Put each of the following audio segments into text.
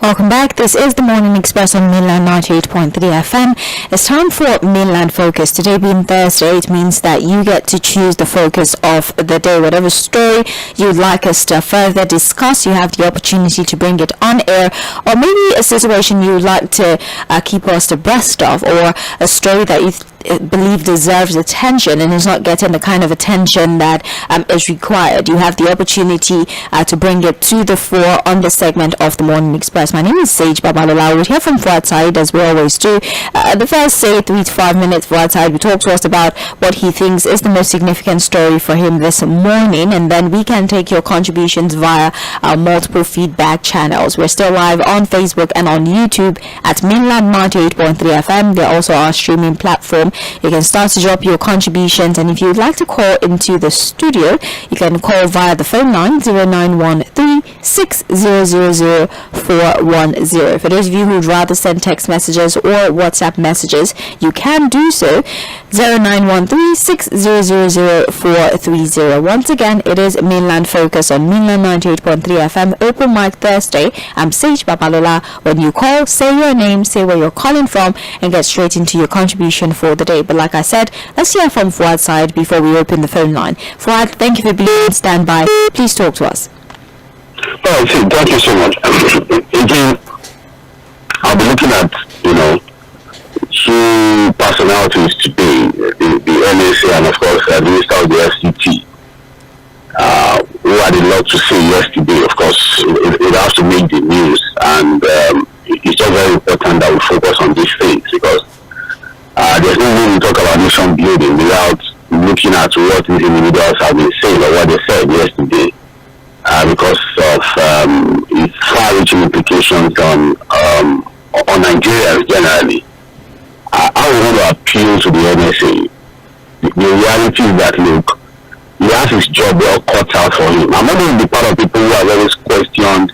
Welcome back. This is the Morning Express on Mainland 98.3 FM. It's time for Mainland Focus. Today being Thursday, it means that you get to choose the focus of the day. Whatever story you'd like us to further discuss, you have the opportunity to bring it on air, or maybe a situation you would like to keep us abreast of, or a story that you believe deserves attention and is not getting the kind of attention that is required. You have the opportunity to bring it to the fore on this segment of the Morning Express. My name is 𝐶 Babalola. We'll hear from Fuhad Saheed as we always do. The first, 3 to 5 minutes, Fuhad Saheed will talk to us about what he thinks is the most significant story for him this morning, and then we can take your contributions via our multiple feedback channels. We're still live on Facebook and on YouTube at Mainland 98.3 FM. They're also our streaming platform. You can start to drop your contributions, and if you would like to call into the studio, you can call via the phone line 0913-6000-410. For those of you who would rather send text messages or WhatsApp messages, you can do so 0913-6000-430. Once again, it is Mainland Focus on Mainland 98.3 FM, Open Mic Thursday. I'm 𝐶 Babalola. When you call, say your name, say where you're calling from, and get straight into your contribution for the day. But like I said, let's hear from Fuhad's side before we open the phone line. Fuhad, thank you for being on standby. Please talk to us. Oh, thank you so much. Again, I'll be looking at, two personalities today, the NSA and of course the Minister of the FCT, who had a lot to say yesterday. Of course, it has to make the news, and it's just very important that we focus on these things, because there's no way to talk about nation building without looking at what these individuals have been saying or what they said yesterday, because of its far-reaching implications on Nigerians generally. I would want to appeal to the NSA. The reality is that, look, he has his job well cut out for him. I'm not going to be part of people who have always questioned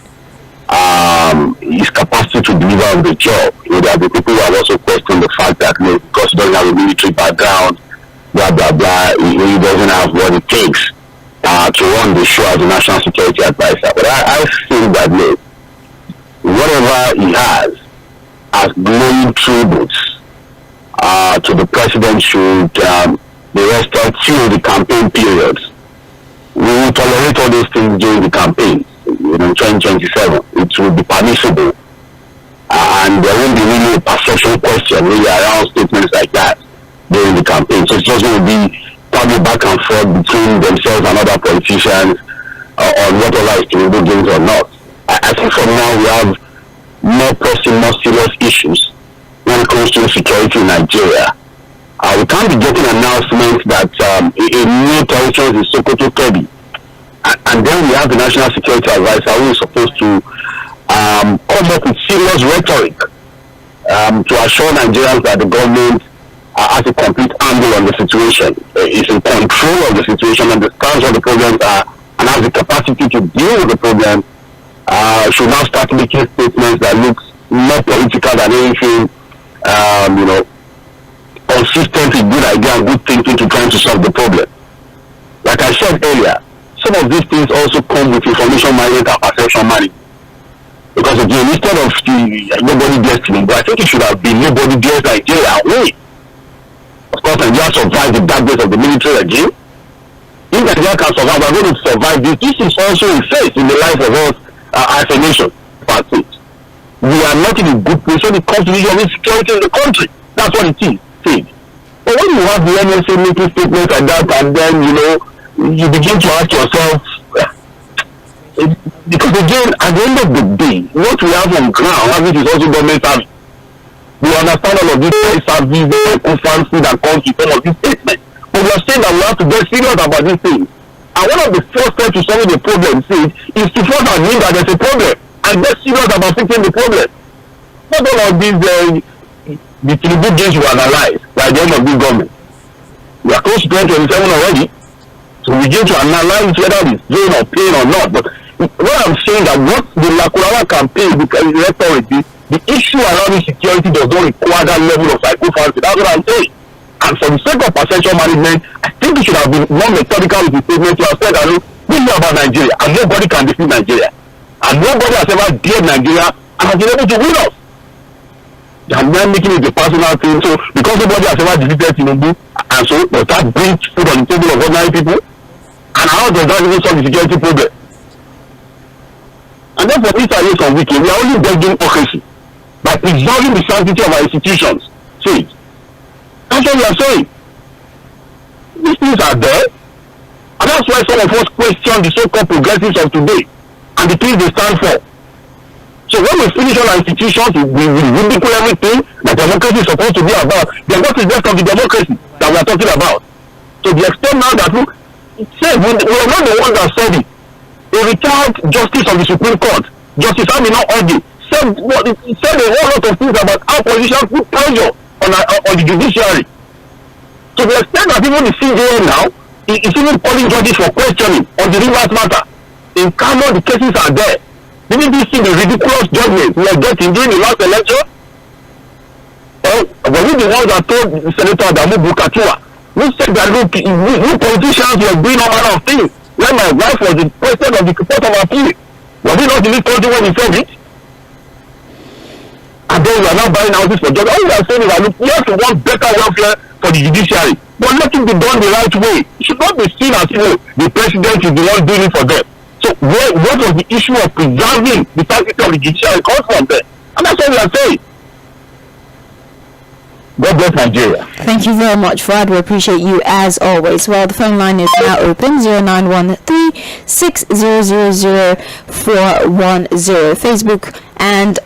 his capacity to deliver on the job. There are the people who have also questioned the fact that, look, because he doesn't have a military background, blah, blah, blah, he doesn't have what it takes to run the show as a national security advisor. But I think that, look, whatever he has as glowing tributes to the president should be restored till the campaign period. We will tolerate all those things during the campaign. 2027, it will be permissible, and there won't be really a perception question really around statements like that during the campaign. So it's just going to be probably back and forth between themselves and other politicians on whatever is to be gains or not. I think for now we have more pressing, more serious issues when it comes to security in Nigeria. We can't be getting announcements that a new territory is Sokoto Kebbi. And then we have the National Security Advisor who is supposed to come up with serious rhetoric to assure Nigerians that the government has a complete handle on the situation, is in control of the situation, understands what the problems are, and has the capacity to deal with the problem. Should now start making statements that looks more political than anything, consistent with good idea and good thinking to trying to solve the problem. Like I said earlier, some of these things also come with information management and perception management. Because again, instead of nobody dares to but I think it should have been nobody dares Nigeria and win. Of course, Nigeria survived the dark days of the military regime. If Nigeria can survive, we're going to survive this. This is also a phase in the life of us as a nation. We are not in a good place when it comes to the insecurity in the country. That's what it is. But when you have the NSA making statements like that, and then you begin to ask yourself, because again, at the end of the day, what we have on ground, which is also government service, we understand all of these services, fancy that comes with some of these statements. But we are saying that we have to get serious about these things. And one of the first steps to solve the problem is to first admit that there's a problem and get serious about fixing the problem. Not all of these the tribute gains will analyze by the end of this government. We are close to 2027 already. So we begin to analyze whether it's gain or pain or not. But what I'm saying that what the Lakurawa campaign, because the rhetoric, the issue around insecurity does not require that level of psychopathy. That's what I'm saying. And for the sake of perception management, I think it should have been more methodical with the statement to have said that this is about Nigeria and nobody can defeat Nigeria. And nobody has ever dared Nigeria and has been able to win us. They are now making it a personal thing. So because nobody has ever defeated Tinubu, and so does that bring food on the table of ordinary people? And how does that even solve the security problem? And then for Mr. Ilesan Wike, we are only begging democracy by preserving the sanctity of our institutions. See, that's what we are saying. These things are there, and that's why some of us question the so-called progressives of today and the things they stand for. So when we finish all our institutions, we ridicule everything that democracy is supposed to be about. Then what is the rest of the democracy that we are talking about? To the extent now that we are not the ones that said it. A retired justice of the Supreme Court, Justice Amina Odi, said a whole lot of things about how politicians put pressure on the judiciary. To the extent that even the CJN now is even calling judges for questioning on the Rivers matter. In Kano, the cases are there. Didn't you see the ridiculous judgment we are getting during the last election? Were we the ones that told Senator Adamu Bukatuwa, who said that look, politicians were doing all manner of things when my wife was the president of the Court of Appeal? Was it not the least country when he said it? And then we are now buying houses for judges. All we are saying is that look, we have to want better welfare for the judiciary, but let it be done the right way. It should not be seen as the president is the one doing it for them. So what was the issue of preserving the sanctity of the judiciary comes from there? And that's what we are saying. God bless Nigeria. Thank you very much, Fuhad. We appreciate you as always. Well, the phone line is now open, 0913-6000410. Facebook and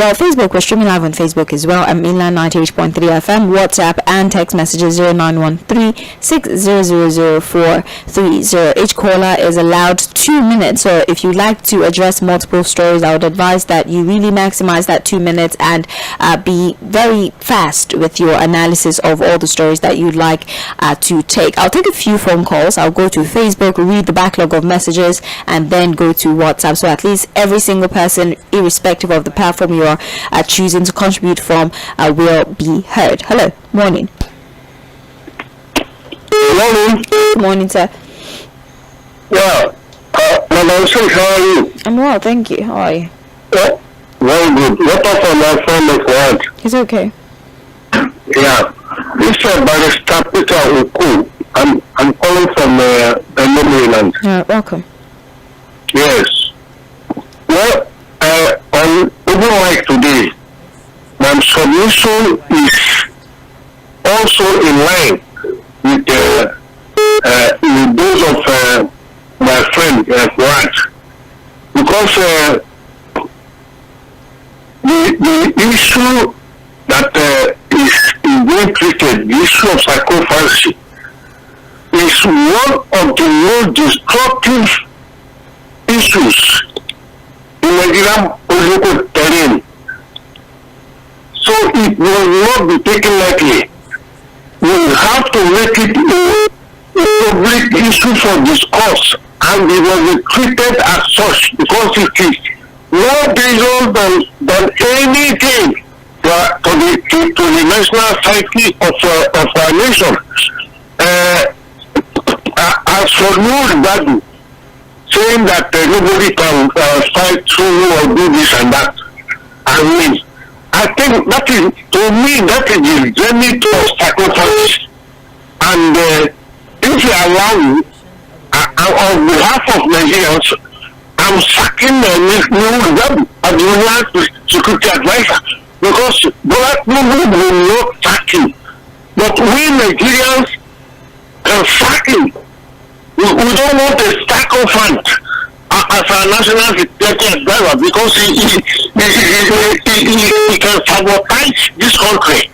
Facebook, we're streaming live on Facebook as well at Mainland 98.3 FM, WhatsApp and text messages 0913-6000430. Each caller is allowed 2 minutes, so if you'd like to address multiple stories, I would advise that you really maximize that 2 minutes and be very fast with your analysis of all the stories that you'd like to take. I'll take a few phone calls. I'll go to Facebook, read the backlog of messages, and then go to WhatsApp, so at least every single person, irrespective of the platform you are choosing to contribute from, will be heard. Hello, morning. Morning. Good morning, sir. Yeah, Madam Sheikh, how are you? I'm well, thank you. How are you? Yeah, very good. What up on my phone of what? It's okay. Yeah, this is Barrister Peter Oku. I'm calling from Maryland. Welcome. Yes. Well, on open mic today, my submission is also in line with those of my friend Fuhad, because the issue that is being treated, the issue of psychopathy, is one of the most destructive issues in Nigerian political terrain. So it will not be taken lightly. We have to make it a public issue for discourse, and it will be treated as such because it is more dangerous than anything to the national psyche of our nation. As for Ḥūr saying that nobody can fight through or do this and that, I think that is, to me, that is the zenith of sacrifice. And if you allow me, on behalf of Nigerians, I'm sacking Ḥūr as the National Security Advisor, because Bola Tinubu will not sack him. But we Nigerians can sack him. We don't want a sycophant as our national security advisor, because he can sabotage this country.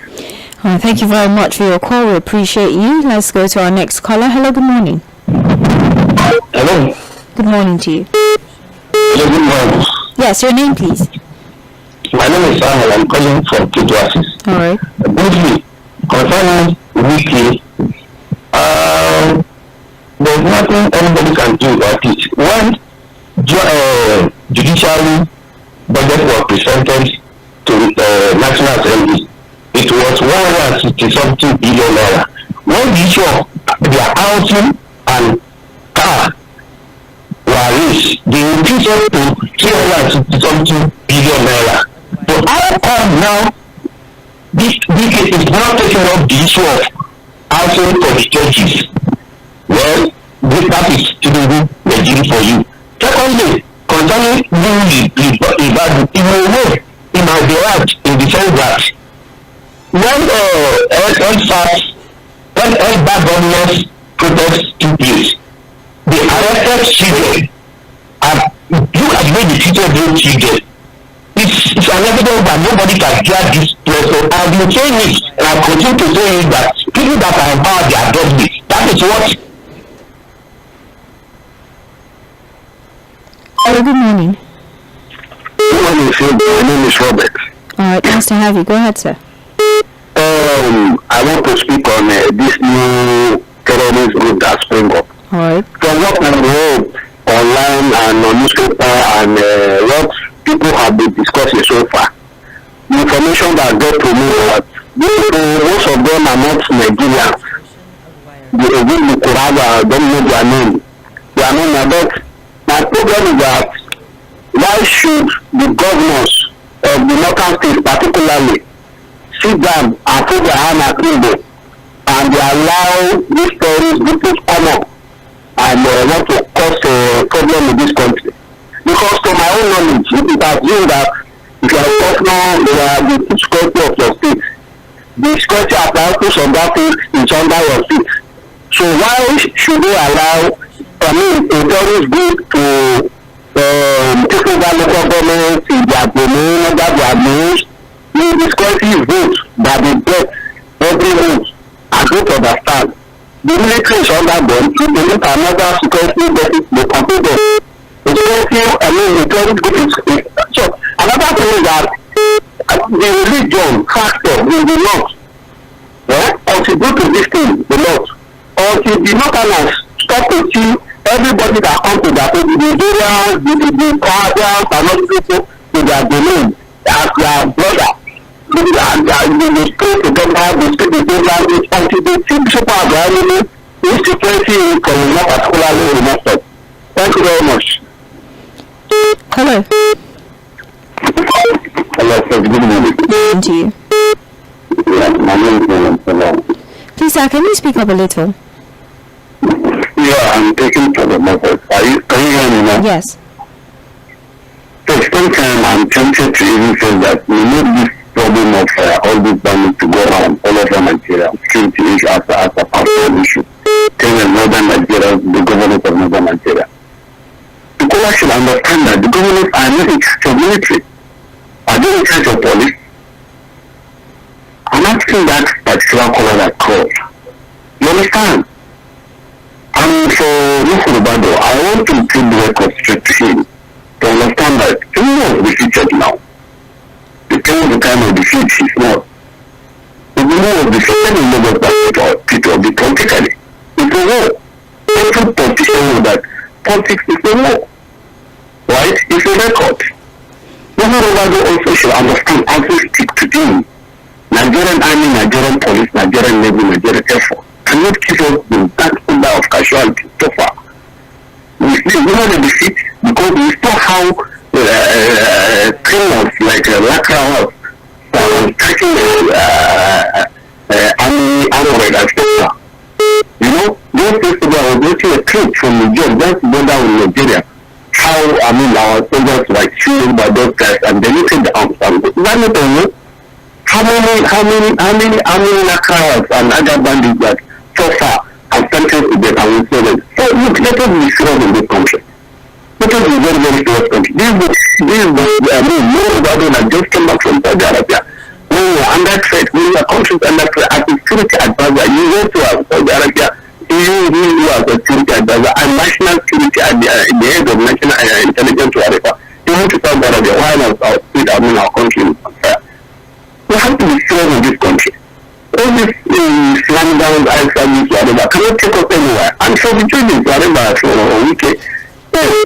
Thank you very much for your call. We appreciate you. Let's go to our next caller. Hello, good morning. Hello. Good morning to you. Hello, good morning. Yes, your name, please. My name is Samuel. I'm calling from Tğᴇ. All right. Briefly, concerning Wike, there's nothing anybody can do about it. When judiciary budget was presented to National Assembly, it was 160-something billion naira. When the issue of their housing and car were raised, they increased up to 360-something billion naira. is not taking up the issue of housing for the churches, well, that is Tinubu Nigeria for you. Secondly, concerning Ibadan, he might be right in the sense that when bad governance protests took place, the arrested children, and look at the way they treated those children. It's unavoidable that nobody can judge this place. So I've been saying it, and I continue to say it, that people that are empowered, they adopt it. That is what. Hello, good morning. Good morning, sir. My name is Robert. All right, nice to have you. Go ahead, sir. I want to speak on this new terrorist group that sprang up. All right. From what I read online and on newspaper and what people have been discussing so far, the information that got to me was most of them are not Nigerians. The Kuraba don't know their name. They are not adults. My problem is that why should the governors of the northern states particularly sit down and put their hand at table and they allow these terrorist groups to come up and want to cause a problem in this country? Because from my own knowledge, it has been that if you are a governor, you are the security of your state. The security apparatus of that state is under your feet. So why should they allow a terrorist group to take over local governments in their domain, under their names? The security vote that they get every vote, I don't understand. The military is under them. If they look at another security deficit, they compete them. The terrorist group is. So another thing is that the religion factor in the north, contribute to this thing, the north. Until the northerners stop to see everybody that comes to their the Nigerians, the Canadians, and other people to their domain as their brother. And they stay together, they speak the same language, until they see people as their enemy. Insecurity can not particularly remove. Thank you very much. Hello. Hello, sir. Good morning. Good to you. Yeah, my name is Msalom. Please, sir, can you speak up a little? Yeah, I'm taking for the message. Can you hear me now? Yes. So sometimes I'm tempted to even say that we need this problem of all this damage to go around all over Nigeria. Security issue as a personal issue. Telling northern Nigeria, the government of northern Nigeria. People should understand that the government are not in charge of military. Are they in charge of police? I'm asking that particular color that called. You understand? And for Mr. Babalola, I want to put the record straight to him to understand that he was defeated now. The time of defeat is not. The war was defeated in Lagos people politically. It's a war. Every politician knows that politics is a war. Right? It's a record. Mr. Babalola also should understand as we speak to him. Nigerian army, Nigerian police, Nigerian navy, Nigerian air force cannot keep us in that number of casualties so far. We know the defeat because we still have criminals like Lacra taking army etc. You know, those people were getting a clip from Nigeria, just border with Nigeria. How our soldiers were killed by those guys and they lifted the arms. Is that not a war? How many Lacras and other bandits that so far have sentenced to death and we say that. So look, let us be serious in this country. Let us be very, very serious country. That just came back from Saudi Arabia. When we are under threat, when we are countries under threat, as a security advisor, you go to Saudi Arabia, you as a security advisor and national security at the head of national intelligence whatever. You go to Saudi Arabia, why not our country is unfair? We have to be serious in this country. All this slamming down eye service, whatever, cannot take us anywhere. And for the children, whatever, for a weekend, this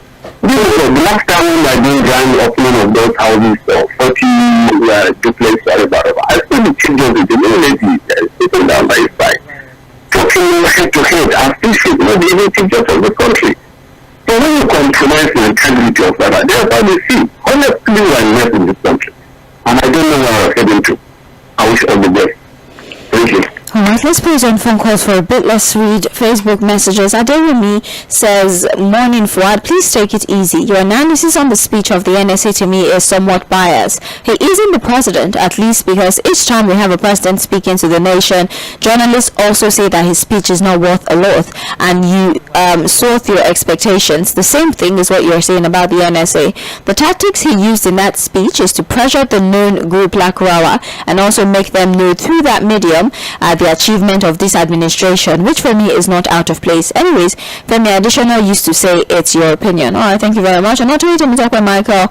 is the last time we are doing grand opening of those houses or 40 duplex, whatever. I saw the children with the new lady sitting down by his side, talking head to head, and still should not be able to teach us of the country. So when you compromise the integrity of that, that's how they see. Honestly, we are not in this country. And I don't know where we're heading to. I wish all the best. right, let's pause on phone calls for a bit. Let's read Facebook messages. Adewumi says, morning Fuad, please take it easy. Your analysis on the speech of the NSA to me is somewhat biased. He isn't the president, at least because each time we have a president speaking to the nation, journalists also say that his speech is not worth a lot, and you sort your expectations. The same thing is what you're saying about the NSA. The tactics he used in that speech is to pressure the known group Lakurawa and also make them know through that medium the achievement of this administration, which for me is not out of place. Anyways, Femi Additional used to say, it's your opinion. Alright, thank you very much. And Michael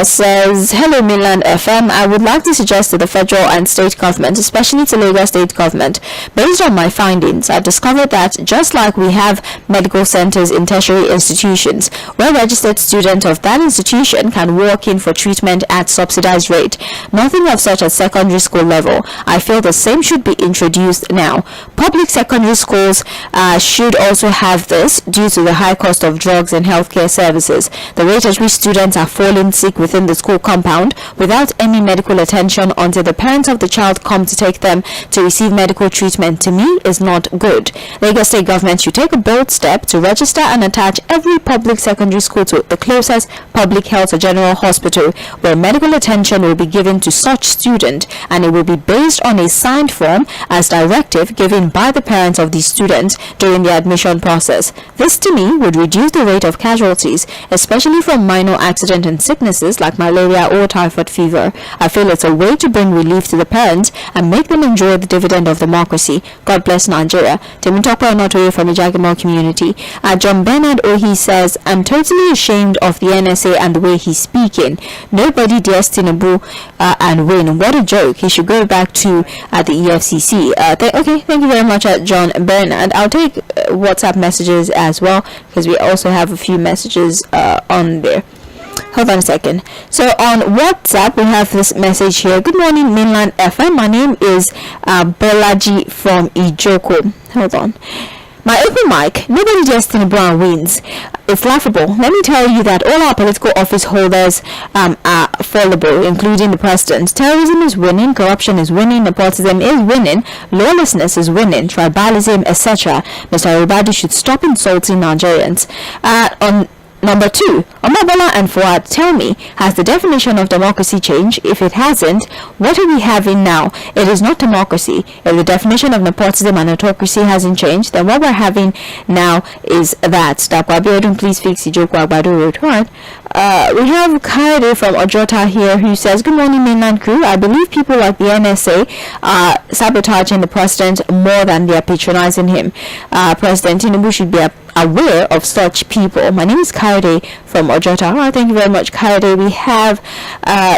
says, hello Mainland FM. I would like to suggest to the federal and state government, especially to Lagos state government, based on my findings, I've discovered that just like we have medical centers in tertiary institutions, where registered students of that institution can walk in for treatment at subsidized rate, nothing of such at secondary school level. I feel the same should be introduced now. Public secondary schools should also have this due to the high cost of drugs and healthcare services. The rate at which students are falling sick within the school compound without any medical attention until the parents of the child come to take them to receive medical treatment, to me is not good. Lagos state government should take a bold step to register and attach every public secondary school to the closest public health or general hospital where medical attention will be given to such student, and it will be based on a signed form as directive given by the parents of these students during the admission process. This to me would reduce the rate of casualties, especially from minor accident and sicknesses like malaria or typhoid fever. I feel it's a way to bring relief to the parents and make them enjoy the dividend of democracy. God bless Nigeria. Temitope Onotoye from Ijagimo community. John Bernard Ohi says, I'm totally ashamed of the NSA and the way he's speaking. Nobody dares Tinubu and win. What a joke. He should go back to the EFCC. Okay, thank you very much, John Bernard. I'll take WhatsApp messages as well, because we also have a few messages on there. Hold on a second. So on WhatsApp, we have this message here. Good morning, Mainland FM. My name is Bolaji from Ijoko. Hold on. My open mic, nobody just Tinubu and wins. It's laughable. Let me tell you that all our political office holders are fallible, including the president. Terrorism is winning, corruption is winning, nepotism is winning, lawlessness is winning, tribalism, etc. Mr. Ribadu should stop insulting Nigerians. On number 2, Omobola and Fuad, tell me, has the definition of democracy changed? If it hasn't, what are we having now? It is not democracy. If the definition of nepotism and autocracy hasn't changed, then what we're having now is that. Dakwabiyodun, please fix Ijoko Agbado Road. Alright. We have Kaide from Ojota here who says, good morning, Mainland crew. I believe people like the NSA are sabotaging the president more than they are patronizing him. President Tinubu should be aware of such people. My name is Kaide from Ojota. Thank you very much, Kaide. We have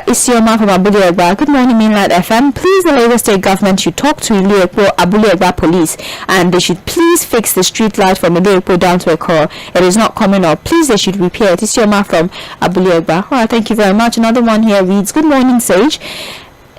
Isioma from Abule Egba. Good morning, Mainland FM. Please, the Lagos state government should talk to Abule Egba police, and they should please fix the street light from Ilepo down to Ekor. It is not coming up. Please, they should repair it. Isioma from Abule Egba. Thank you very much. Another one here reads, good morning, Sage.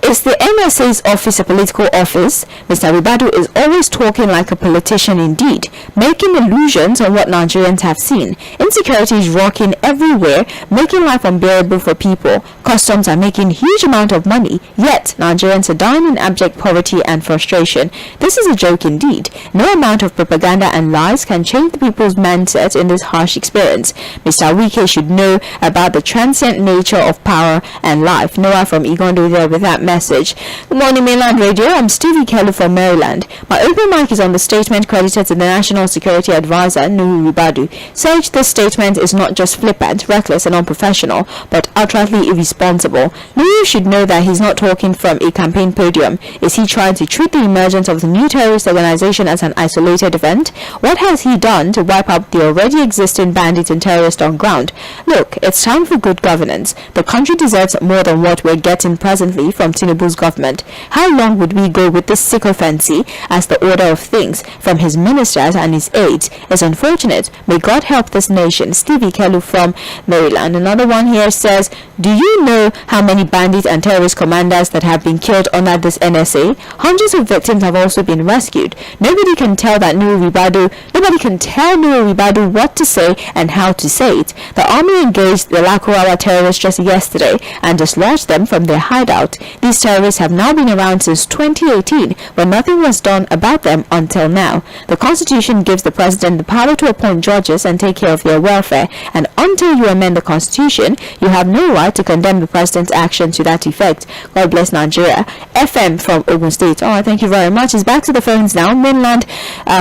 Is the NSA's office a political office? Mr. Ribadu is always talking like a politician indeed, making illusions on what Nigerians have seen. Insecurity is rocking everywhere, making life unbearable for people. Customs are making huge amount of money, yet Nigerians are dying in abject poverty and frustration. This is a joke indeed. No amount of propaganda and lies can change the people's mindset in this harsh experience. Mr. Wike should know about the transient nature of power and life. Noah from Igondo there with that message. Good morning, Mainland Radio. I'm Stevie Kelly from Maryland. My open mic is on the statement credited to the National Security Advisor, Nuhu Ribadu. Such this statement is not just flippant, reckless, and unprofessional, but outrightly irresponsible. Nuhu should know that he's not talking from a campaign podium. Is he trying to treat the emergence of the new terrorist organization as an isolated event? What has he done to wipe out the already existing bandits and terrorists on ground? Look, it's time for good governance. The country deserves more than what we're getting presently from Tinubu's government. How long would we go with this sycophancy as the order of things from his ministers and his aides? It's unfortunate. May God help this nation. Stevie Kelu from Maryland. Another one here says, do you know how many bandits and terrorist commanders that have been killed under this NSA? Hundreds of victims have also been rescued. Nobody can tell Nuhu Ribadu what to say and how to say it. The army engaged the Lakurawa terrorists just yesterday and dislodged them from their hideout. These IS terrorists have now been around since 2018, but nothing was done about them until now. The Constitution gives the President the power to appoint judges and take care of their welfare, and until you amend the Constitution, you have no right to condemn the President's action to that effect. God bless Nigeria. FM from Ogun State. Oh, thank you very much. It's back to the phones now. Mainland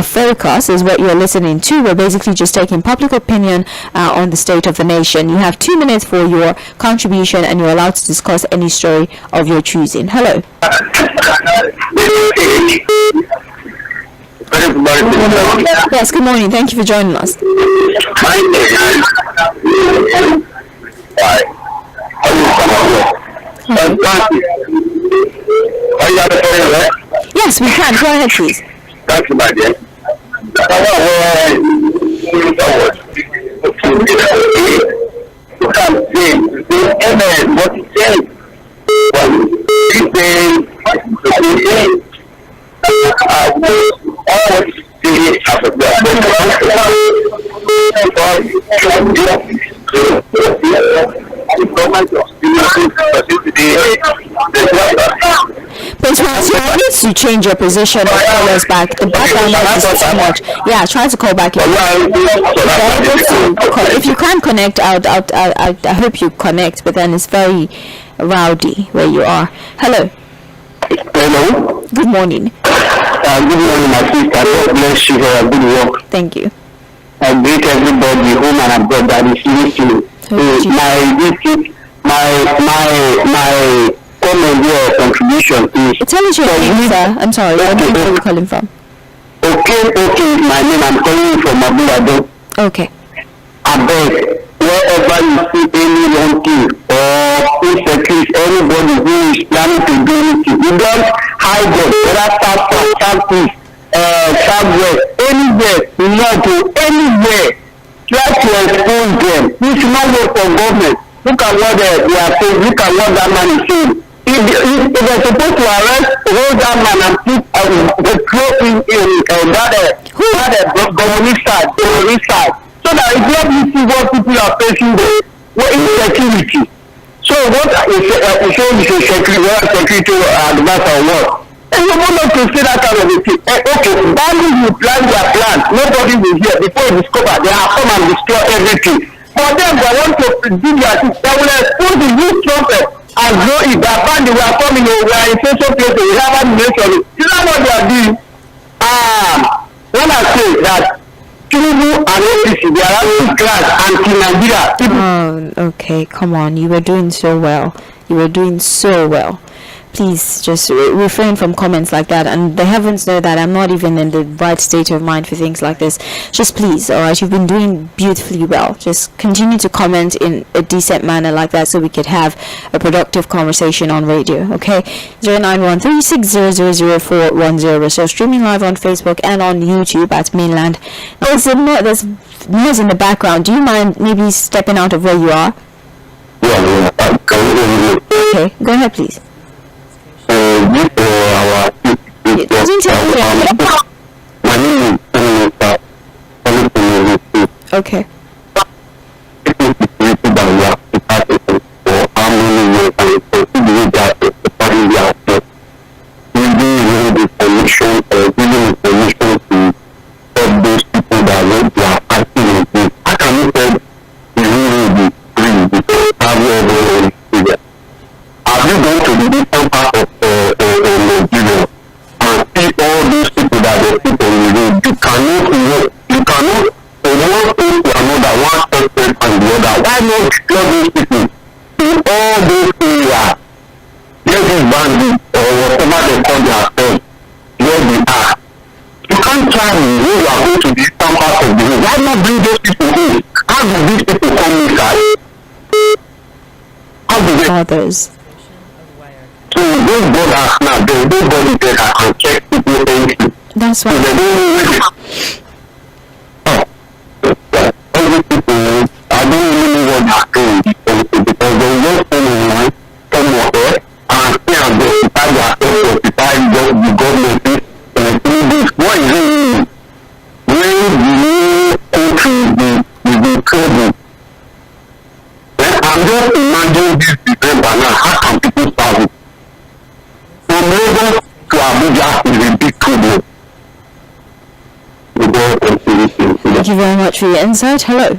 focus is what you're listening to. We're basically just taking public opinion on the state of the nation. You have 2 minutes for your contribution, and you're allowed to discuss any story of your choosing. Hello. Yes, good morning. Thank you for joining us. Yes, we can. Go ahead, please. That's my dear. You can say amen, what he said. But he said, all say after But you need to change your position or call us back. The background noise is too much. Yeah, try to call back in. If you can't connect, I hope you connect, but then it's very rowdy where you are. Hello. Hello. Good morning. Good morning, my sister. God bless you for your good work. Thank you. I greet everybody home and abroad that is listening. My comment here contribution is. Tell us your name, sir. I'm sorry. Where are you calling from? Okay. My name. I'm calling from Abulado. Okay. Abeg, wherever you see any wrong thing or insecurity, anybody who is planning to do anything, you don't hide them. Whether south, southwest, anywhere, north, anywhere. Try to expose them. You should not wait for government. Look at what they are saying. Look at what that man is saying. If they're supposed to arrest, hold that man and put the throw in that government side, so that it's not easy what people are facing there. What insecurity. So what is security advice or what? And you want not to say that kind of a thing. Okay, badly you plan their plan, nobody will hear. Before you discover, they have come and destroy everything. For them, they want to do their thing. They will expose the youth trumpet as though if they are we are coming, we are in social places, we have animation. You know what they are doing? When I say that Tinubu and APC, they are having class anti-Nigeria. Oh, okay, come on. You were doing so well. Please just refrain from comments like that, and the heavens know that I'm not even in the right state of mind for things like this. Just please, alright, you've been doing beautifully well. Just continue to comment in a decent manner like that so we could have a productive conversation on radio, okay? 09136000410. So streaming live on Facebook and on YouTube at Mainland. There's noise in the background. Do you mind maybe stepping out of where you are? Okay, go ahead please. It doesn't tell me. Okay. Others. That's why. Abuja is in big trouble. Thank you very much for your insight. Hello.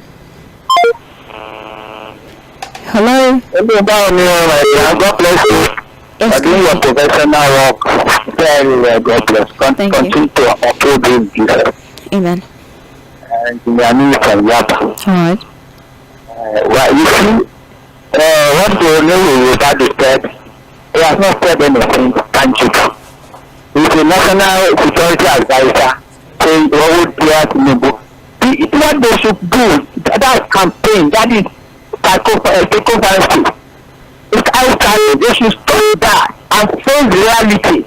Hello. God bless you. Yes, I do your professional work very well. God bless. Thank you. Continue to uphold this. Amen. And we are new from Yaba. All right. Well, you see, what the new about the said, he has not said anything tangible. He's a national security advisor saying, oh, dear Tinubu. What they should do, that campaign, that is Tğᴇ. It's outside. They should stop that and face reality.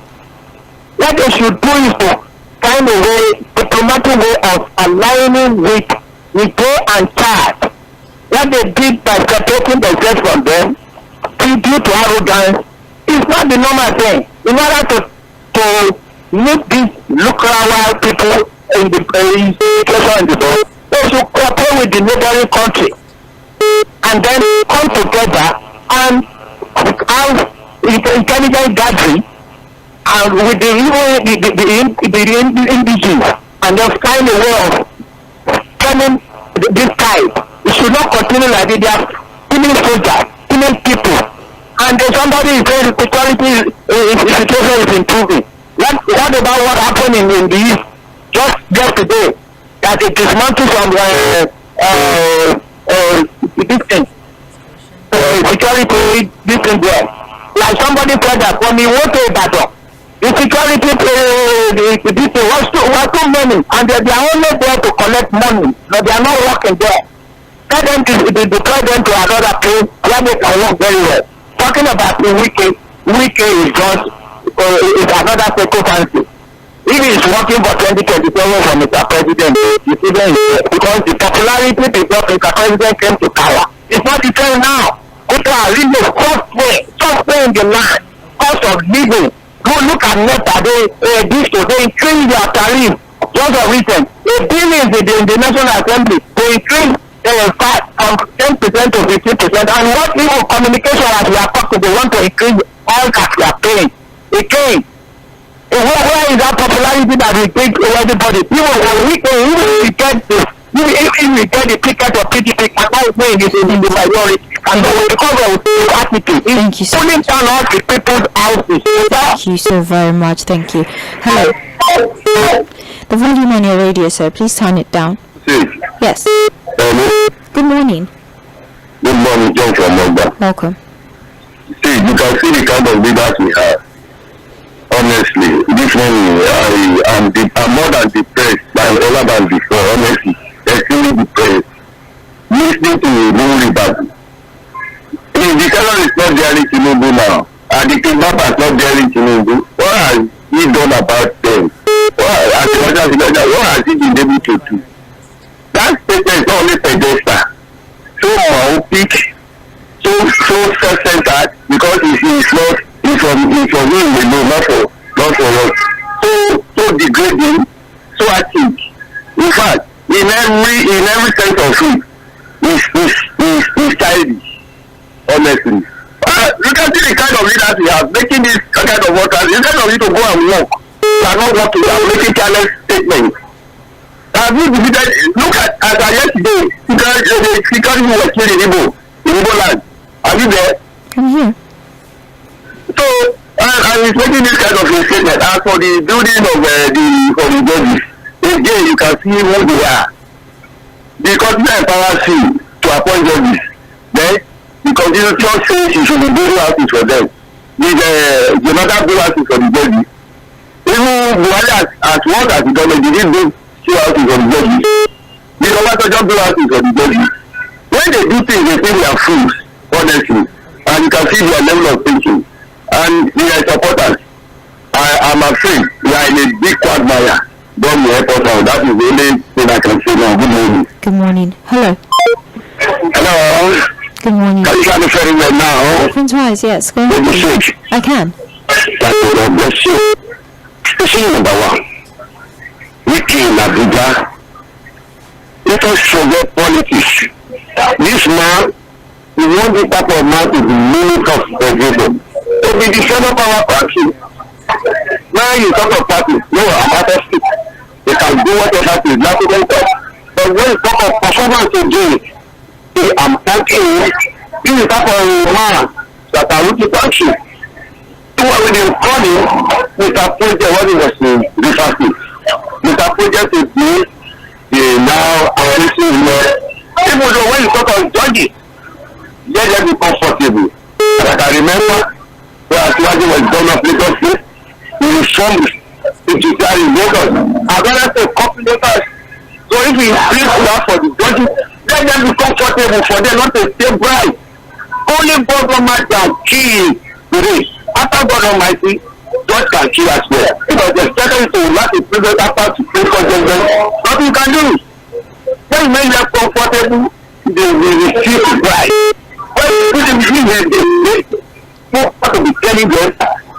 What they should do is to find a way, diplomatic way of aligning with Lɪධᴇ and Chad. What they did by separating themselves from them, due to arrogance, is not the normal thing. In order to make these local people in the situation in the world, they should cooperate with the neighboring country and then come together and have intelligent gathering and with the indigenous and just find a way of turning this tide. It should not continue like this. They are killing soldiers, killing people, and then somebody is saying the security situation is improving. What about what happened in the east just yesterday? That it dismantled some security this thing there. Like somebody said that from ⴏᴏᴜ the security this thing was too many, and they are only there to collect money, but they are not working there. Tell them to deploy them to another place where they can work very well. Talking about the Wike is just is another circumstance. If he is working for 2027 for Mr. President, the student is because the popularity before Mr. President came to power. It's not the same now. People are really software in the land, cost of living. Go look at NEPA, they increase their tariff. Just a recent, a bill is in the National Assembly, they increase from 10% to 15%. And what even communication as we are talking, they want to increase all that we are paying. Again, where is that popularity that we take everybody? Even if we get this, if we get the ticket of PDP, and now saying it in the majority, and because of the attitude, Thank you so pulling down all the people's houses. Thank you so very much. Thank you. Hello. The volume on your radio, sir. Please turn it down. Yes. Good morning. Good morning, John from Mumbai. Welcome. See, you can see the kind of leaders we have. Honestly, this morning I'm more than depressed than ever than before. Honestly, extremely depressed. Listening to Movie the color is not daring Tinubu now, and the kidnapper is not daring Tinubu. What has he done about them? What has he been able to do? That statement is only pedestal. So myopic, so self-centered, because it's from him alone, not for us. So degrading, so active. In fact, in every sense of it, is childish. Honestly, look at the kind of leaders we have making this kind of workers. Instead of you to go and work, they are not working. They are making careless statements. Look at as yesterday, security was killed in Igbo land. Are you there? I'm here. So, and he's making this kind of statement. As for the building of the judges, again you can see who they are. The continent empowers you to appoint judges. Then the constitution says you should be building houses for them. The mother build houses for the judges. Even Buhari as well as the government didn't build two houses for the judges. The government just build houses for the judges. When they do things, they think they are fools, honestly. And you can see their level of thinking. And they are supporters. I'm afraid we are in a big quagmire. Don't help us out. That is the only thing I can say now. Good morning. Good morning. Hello. Hello. Good morning. Can you hear me very well now? Twice, yes. Go ahead. I can. God bless you. Question number one. We came in Abuja. Let us forget politics. This man, he wants this type of man to be minister of everything. To be the center power country. When you talk of party, no, I'm out of it. They can do whatever they like to them. But when you talk of performance today, I'm thanking you. This is type of man that I want to thank you. So when you call him, Mr. Project, what he was saying, Mr. Project is me, now I'm listening here. Even though when you talk of judges, let them be comfortable. But I remember when Asiwaju was done up Lagos State, we reformed the judiciary in Lagos. I've got to copy letters. So if we increase that for the judges, let them be comfortable for them not to stay bright. Only God Almighty can kill today. After God Almighty, God can kill as well. Because the second to not to prevent after to pray for them, nothing can do. When you make them comfortable, they will feel bright. When you put them in here, they have to be telling them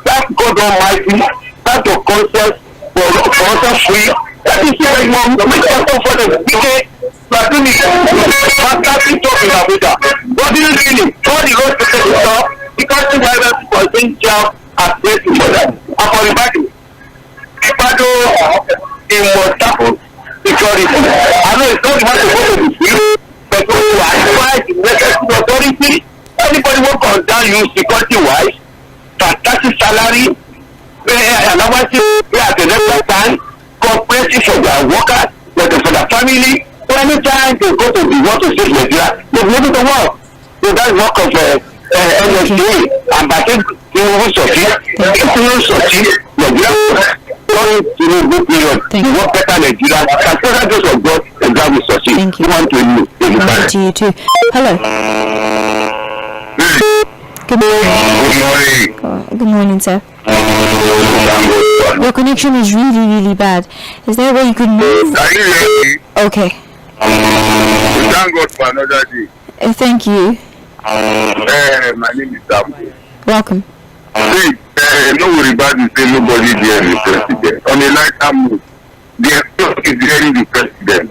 that God Almighty, that's your conscience for us free. That is very long to make them comfortable. Okay, but do me, fantastic talk in Abuja. What do you mean? All the roads to take it off because the drivers for doing job as best for them. And for the battle, in Mostafo security. I know it's not the man to go to the field, but when you advise the necessary authority, anybody who comes down you security wise, fantastic salary, allowances, at the next time, cooperative for their workers, for their family. So anytime they go to the want to save Nigeria, they've moved to work. So that's work of NSA and by the 괘ᴜᴜᴜ Nigeria. Good period. You work better Nigeria. Can those of God and God will succeed. Thank you. Thank To you too. Hello. Good morning. Good morning. Good morning, sir. Your connection is really, really bad. Is there a way you could move? Are you ready? Okay. Thank God for another day. Thank you. My name is Samuel. Welcome. See, no worry about it, say nobody there is the president. On a lighter mood, the economy is hearing the president.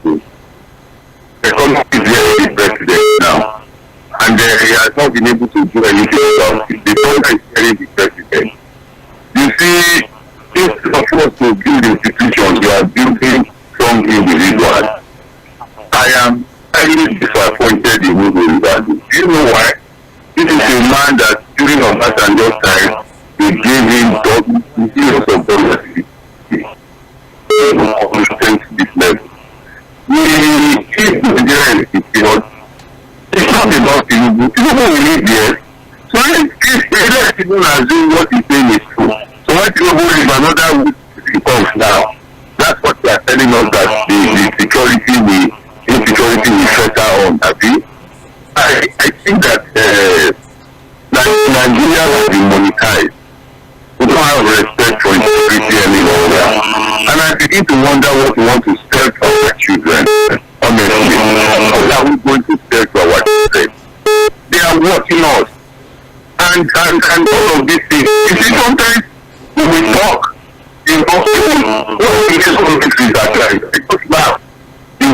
The economy is hearing the president now. And he has not been able to do anything about it. The government is hearing the president. You see, instead of us to build institutions, we are building strong individuals. I am highly disappointed in M쏘ɪᴜ. Do you know why? This is a man that during Obasanjo's time, they gave him years of policy to understand this level. We keep Nigeria in period. It's not about Tinubu. Tinubu will live there. So let people assume what he's saying is true. So when Tinubu leave, another will come now. That's what they are telling us, that the insecurity will settle on. I think that Nigeria has been monetized. We don't have respect for integrity any longer. And I begin to wonder what we want to sell to our children. Honestly, what are we going to sell to our children? They are watching us. And all of these things. You see, sometimes when we talk, in hospital, what we do is that because now, we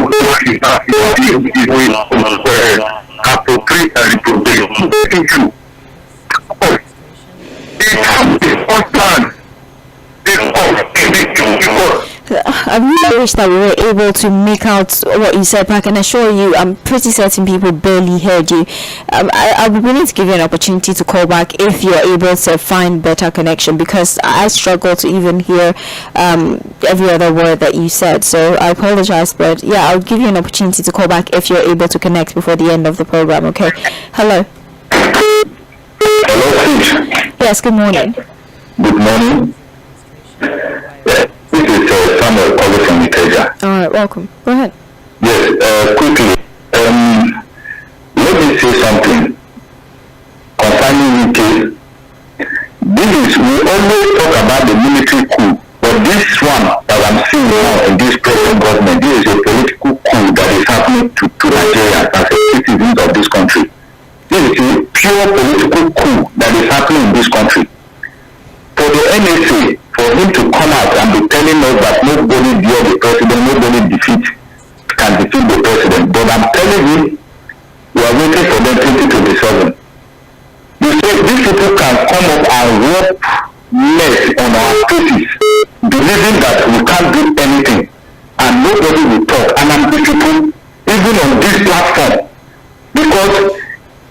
appropriate and reprobate. Thank you. I really wish that we were able to make out what you said, but I can assure you, I'm pretty certain people barely heard you. I'll be willing to give you an opportunity to call back if you're able to find better connection, because I struggle to even hear every other word that you said. So I apologize, but yeah, I'll give you an opportunity to call back if you're able to connect before the end of the program. Okay. Hello. Hello. Yes. Good morning. Good morning. This is Samuel calling from Ikeja. All right. Welcome. Go ahead. Yes. Quickly. Let me say something concerning UK. We always talk about the military coup, but this one that I'm seeing now in this present government, this is a political coup that is happening to Nigerians as citizens of this country. This is a pure political coup that is happening in this country. For the NSA, for him to come out and be telling us that nobody dear the president, nobody can defeat the president. But I'm telling you, we are waiting for them 2027. You say these people can come up and rub mess on our faces believing that we can't do anything and nobody will talk. And I'm people even on this platform because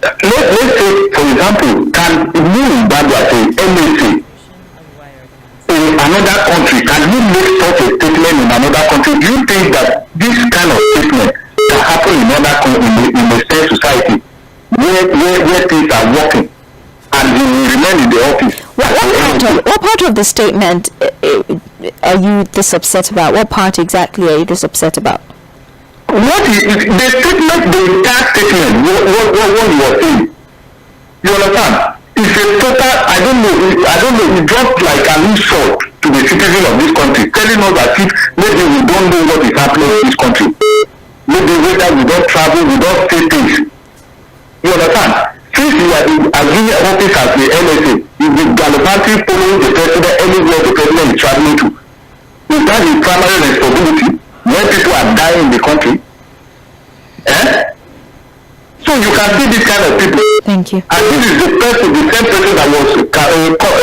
let's say, for example, can you say MSA in another country, can you make such a statement in another country? Do you think that this kind of statement can happen in a state society where things are working and you will remain in the office? What part of the statement are you this upset about? What part exactly are you this upset about? What is the statement, the entire statement, what you are saying? You understand? It's a total, I don't know, it dropped like an insult to the citizens of this country, telling us that if maybe we don't know what is happening in this country. Maybe whether we don't travel, we don't say things. You understand? Since you are assuming office as the NSA, you be gallivanting following the president anywhere the president is traveling to. Is that his primary responsibility when people are dying in the country? So you can see this kind of people. Thank you. And this is the same person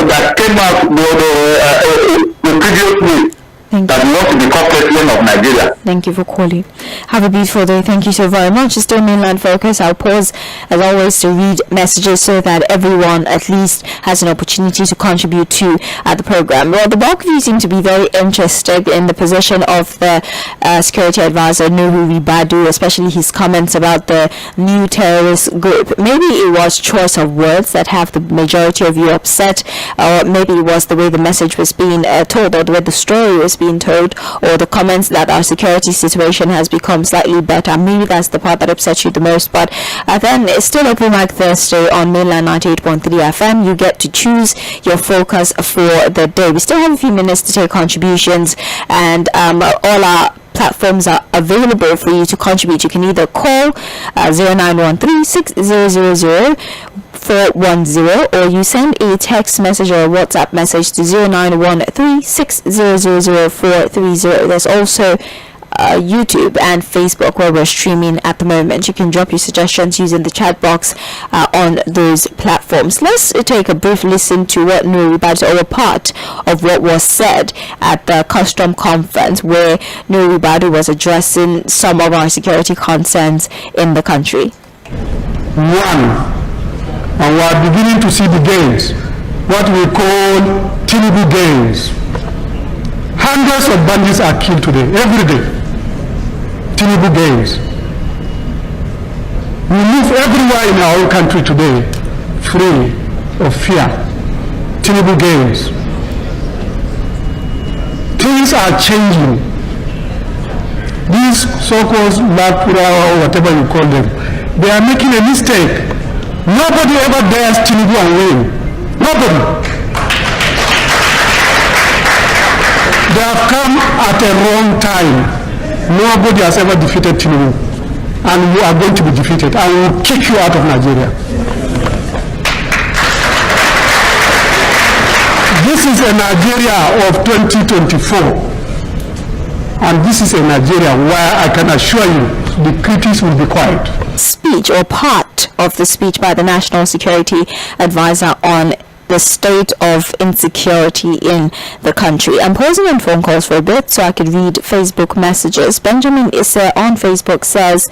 that came out the previous week. That wants to become president of Nigeria. Thank you for calling. Have a beautiful day. Thank you so very much. It's still mainland focus. I'll pause as always to read messages so that everyone at least has an opportunity to contribute to the program. Well, the bulk of you seem to be very interested in the position of the security advisor Ǹūrù Ribadu, especially his comments about the new terrorist group. Maybe it was choice of words that have the majority of you upset, or maybe it was the way the message was being told, or the way the story was being told, or the comments that our security situation has become slightly better. Maybe that's the part that upsets you the most. But then it's still Open Mic Thursday on mainland 98.3 FM. You get to choose your focus for the day. We still have a few minutes to take contributions, and all our platforms are available for you to contribute. You can either call 0913 6000 410, or you send a text message or a WhatsApp message to 0913 6000 430. There's also YouTube and Facebook where we're streaming at the moment. You can drop your suggestions using the chat box on those platforms. Let's take a brief listen to what Ǹūrù Ribadu, or a part of what was said at the custom conference where Ǹūrù Ribadu was addressing some of our security concerns in the country. One, and we are beginning to see the gains, what we call Tinubu gains. Hundreds of bandits are killed today, every day. Tinubu gains. We live everywhere in our country today free of fear. Tinubu gains. Things are changing. These so-called Lakura or whatever you call them, they are making a mistake. Nobody ever dares Tinubu and win. Nobody. They have come at a wrong time. Nobody has ever defeated Tinubu, and we are going to be defeated, and we will kick you out of Nigeria. This is a Nigeria of 2024, and this is a Nigeria where I can assure you the critics will be quiet. Speech, or part of the speech by the National Security Advisor on the state of insecurity in the country. I'm pausing on phone calls for a bit so I could read Facebook messages. Benjamin Isse on Facebook says,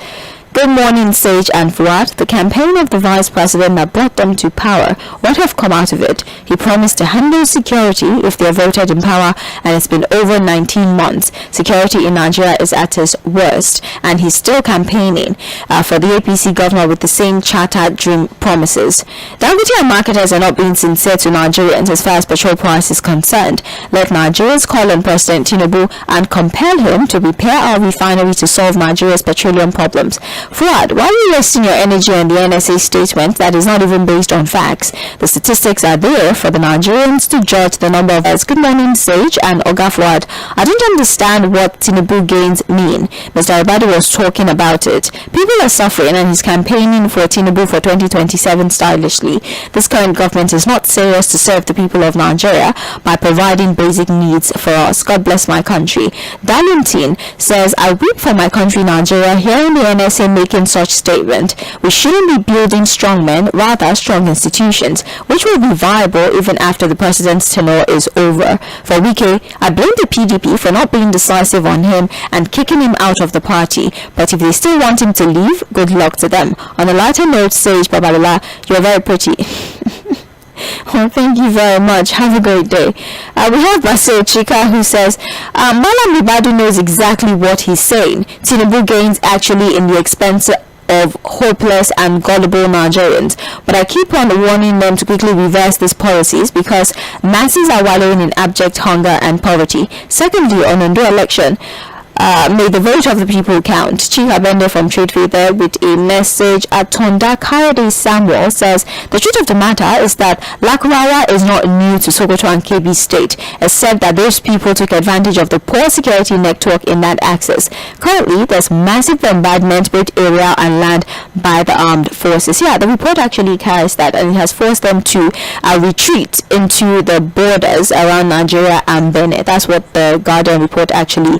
"Good morning, Sage and Fuad. The campaign of the Vice President that brought them to power, what have come out of it? He promised to handle security if they are voted in power, and it's been over 19 months. Security in Nigeria is at its worst, and he's still campaigning for the APC governor with the same charter dream promises. Dᴏɪr and marketers are not being sincere to Nigerians as far as petrol price is concerned. Let Nigerians call on President Tinubu and compel him to repair our refinery to solve Nigeria's petroleum problems." Fuad, why are you wasting your energy on the NSA statement that is not even based on facts? The statistics are there for the Nigerians to judge the number of us. Good morning, Sage and Oga Fuad. I don't understand what Tinubu gains mean. Mr. Ribadu was talking about it. People are suffering, and he's campaigning for Tinubu for 2027 stylishly. This current government is not serious to serve the people of Nigeria by providing basic needs for us. God bless my country. Darlington says, "I weep for my country, Nigeria. Hearing the NSA making such statement. We shouldn't be building strong men, rather strong institutions, which will be viable even after the president's tenure is over. For Wike, I blame the PDP for not being decisive on him and kicking him out of the party. But if they still want him to leave, good luck to them. On a lighter note, Sage Babalola, you're very pretty. Well, thank you very much. Have a great day. We have Basil Chika who says, Malam Ibadu knows exactly what he's saying. Tinubu gains actually in the expense of hopeless and gullible Nigerians. But I keep on warning them to quickly reverse these policies because masses are wallowing in abject hunger and poverty. Secondly, on Ondo election, may the vote of the people count. Chika Bende from Trade Fair there with a message. Atonda Kayode Samuel says, the truth of the matter is that Lakurawa is not new to Sokoto and Kebbi State, except that those people took advantage of the poor security network in that access. Currently, there's massive bombardment both area and land by the armed forces. Yeah, the report actually carries that, and it has forced them to retreat into the borders around Nigeria and Benin. That's what the Guardian report actually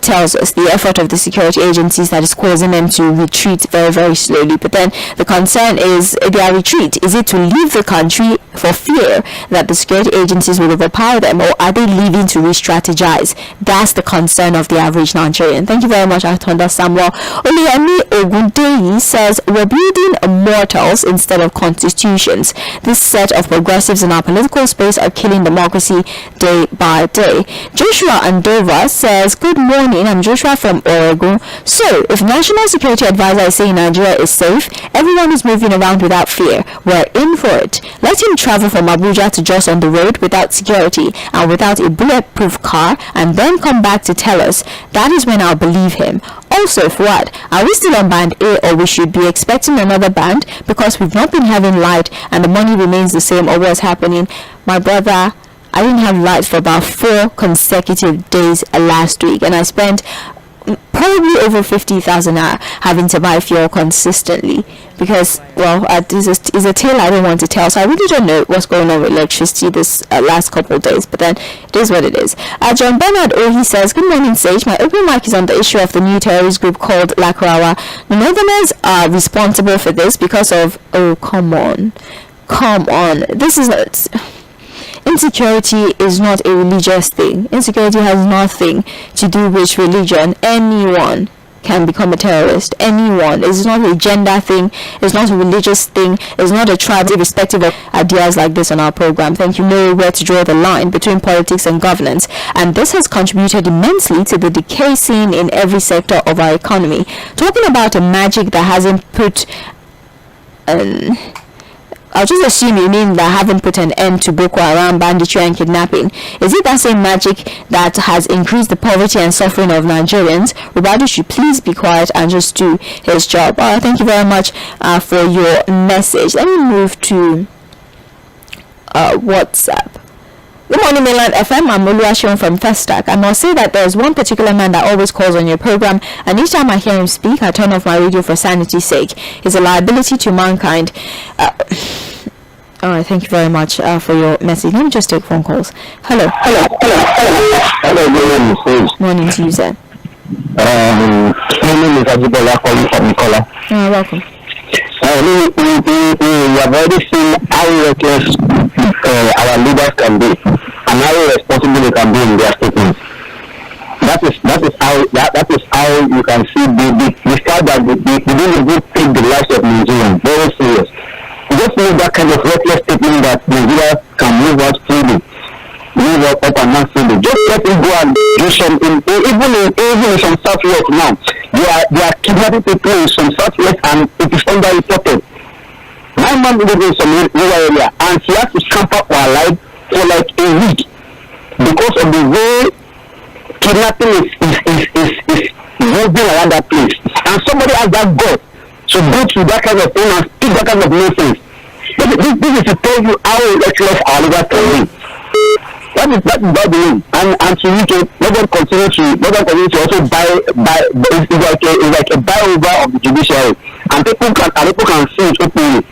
tells us, the effort of the security agencies that is causing them to retreat very, very slowly. But then the concern is their retreat. Is it to leave the country for fear that the security agencies will overpower them, or are they leaving to re-strategize? That's the concern of the average Nigerian. Thank you very much, Atonda Samuel. Oluyemi Ogundeyi says, we're building mortals instead of constitutions. This set of progressives in our political space are killing democracy day by day. Joshua Andova says, good morning, I'm Joshua from Oregon. So, if National Security Advisor is saying Nigeria is safe, everyone is moving around without fear. We're in for it. Let him travel from Abuja to Jos on the road without security and without a bulletproof car and then come back to tell us. That is when I'll believe him. Also, Fuhad, are we still on band A, or we should be expecting another band because we've not been having light and the money remains the same, or what's happening? My brother, I didn't have light for about 4 consecutive days last week, and I spent probably over 50,000 having to buy fuel consistently because, well, it's a tale I don't want to tell, so I really don't know what's going on with electricity this last couple of days, but then it is what it is. John Bernard he says, good morning, Sage. My open mic is on the issue of the new terrorist group called Lakurawa. The Northerners are responsible for this because of, come on, this is not... Insecurity is not a religious thing. Insecurity has nothing to do with religion. Anyone can become a terrorist. Anyone. It's not a gender thing. It's not a religious thing. It's not a tribe, irrespective of ideas like this on our program. Thank you. Know where to draw the line between politics and governance. And this has contributed immensely to the decay seen in every sector of our economy. Talking about a magic that hasn't put... I'll just assume you mean that haven't put an end to Boko Haram, banditry and kidnapping. Is it that same magic that has increased the poverty and suffering of Nigerians? Ribadu should please be quiet and just do his job. Thank you very much for your message. Let me move to WhatsApp. Good morning, Mainland FM. I'm Oluwaseun from Festac. I must say that there's one particular man that always calls on your program, and each time I hear him speak, I turn off my radio for sanity's sake. He's a liability to mankind. Alright, thank you very much for your message. Let me just take phone calls. Hello. Hello, good morning. Morning to you, sir. My name is Ajibola calling from Nicola. Welcome. We have already seen how reckless our leaders can be and how irresponsible they can be in their statements. That is how you can see the fact that they didn't even take the lives of Nigerians very serious. You just need that kind of reckless statement that Nigeria can move out freely, move up and down freely. Just let it go and do something. Even in some southwest now, they are kidnapping people in some southwest and it is underreported. My mom lives in some rural area and she has to scamper for her life for like a week because of the way kidnapping is moving around that place. And somebody has that gut to go through that kind of thing and speak that kind of nonsense. This is to tell you how reckless our leaders can be. That is bad news. And to let them continue to also buy it's like a buy over of the judiciary. And people can see it openly.